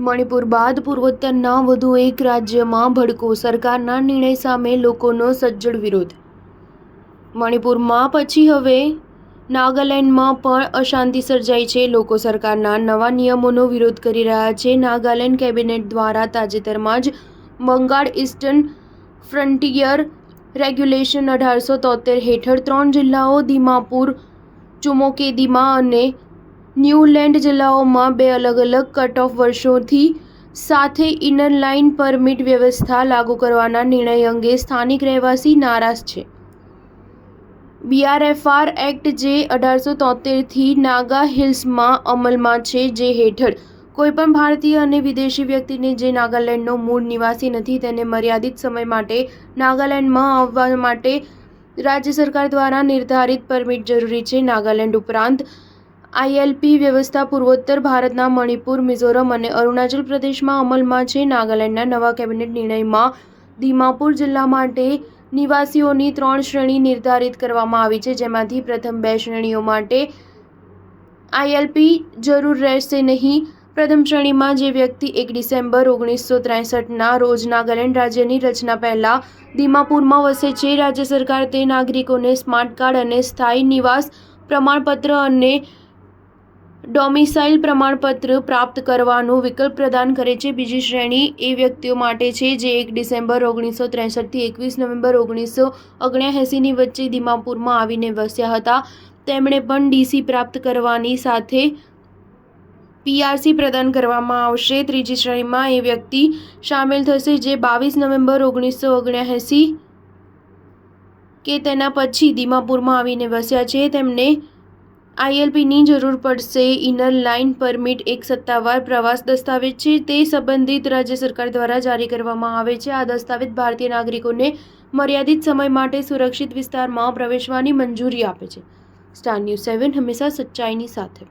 મણિપુર બાદ પૂર્વોત્તરના વધુ એક રાજ્યમાં ભડકો, સરકારના નિર્ણય સામે લોકોનો સજ્જડ વિરોધ. મણિપુરમાં પછી હવે નાગાલેન્ડમાં પણ અશાંતિ સર્જાઈ છે. લોકો સરકારના નવા નિયમોનો વિરોધ કરી રહ્યા છે. નાગાલેન્ડ કેબિનેટ દ્વારા તાજેતરમાં જ બંગાળ ઈસ્ટર્ન ફ્રન્ટિયર રેગ્યુલેશન 1873 હેઠળ 3 જિલ્લાઓ દીમાપુર, ચુમોકેદીમા અને ન્યૂલેન્ડ જિલ્લાઓમાં 2 અલગ-અલગ કટ-ઓફ વર્ષોથી સાથે ઇનર લાઇન પરમિટ વ્યવસ્થા લાગુ કરવાના નિર્ણય અંગે સ્થાનિક રહેવાસી નારાજ છે. બીઆરએફઆર એક્ટ જે 1873થી નાગા હિલ્સમાં અમલમાં છે, જે હેઠળ કોઈપણ ભારતીય અને વિદેશી વ્યક્તિને જે નાગાલેન્ડનો મૂળ નિવાસી નથી તેને મર્યાદિત સમય માટે નાગાલેન્ડમાં આવવા માટે રાજ્ય સરકાર દ્વારા નિર્ધારિત પરમિટ જરૂરી છે. નાગાલેન્ડ ઉપરાંત આઈએલપી વ્યવસ્થા પૂર્વોત્તર ભારતના મણિપુર, મિઝોરમ અને અરુણાચલ પ્રદેશમાં અમલમાં છે. નાગાલેન્ડના નવા કેબિનેટ નિર્ણયમાં દીમાપુર જિલ્લા માટે નિવાસીઓની 3 શ્રેણી નિર્ધારિત કરવામાં આવી છે, જેમાંથી પ્રથમ 2 શ્રેણીઓ માટે આઈએલપી જરૂર રહેશે નહીં. પ્રથમ શ્રેણીમાં જે વ્યક્તિ 1 ડિસેમ્બર 1963ના રોજ નાગાલેન્ડ રાજ્યની રચના પહેલા દીમાપુરમાં વસે છે, રાજ્ય સરકાર તે નાગરિકોને સ્માર્ટ કાર્ડ અને સ્થાયી નિવાસ પ્રમાણપત્ર અને ડોમિસાઇલ પ્રમાણપત્ર પ્રાપ્ત કરવાનો વિકલ્પ પ્રદાન કરે છે. બીજી શ્રેણી એ વ્યક્તિઓ માટે છે જે 1 ડિસેમ્બર 1963થી 21 નવેમ્બર 1979ની વચ્ચે દીમાપુરમાં આવીને વસ્યા હતા. તેમણે પણ ડીસી પ્રાપ્ત કરવાની સાથે પીઆરસી પ્રદાન કરવામાં આવશે. ત્રીજી શ્રેણીમાં એ વ્યક્તિ શામેલ થશે જે 22 નવેમ્બર 1979 કે તેના પછી દીમાપુરમાં આવીને વસ્યા છે. તેમને આઈએલપીની જરૂર પડશે. ઇનર લાઇન પરમિટ એક સત્તાવાર પ્રવાસ દસ્તાવેજ છે. તે સંબંધિત રાજ્ય સરકાર દ્વારા જારી કરવામાં આવે છે. આ દસ્તાવેજ ભારતીય નાગરિકોને મર્યાદિત સમય માટે સુરક્ષિત વિસ્તારમાં પ્રવેશવાની મંજૂરી આપે છે. સ્ટાર ન્યૂઝ 7 હંમેશા સચ્ચાઈની સાથે.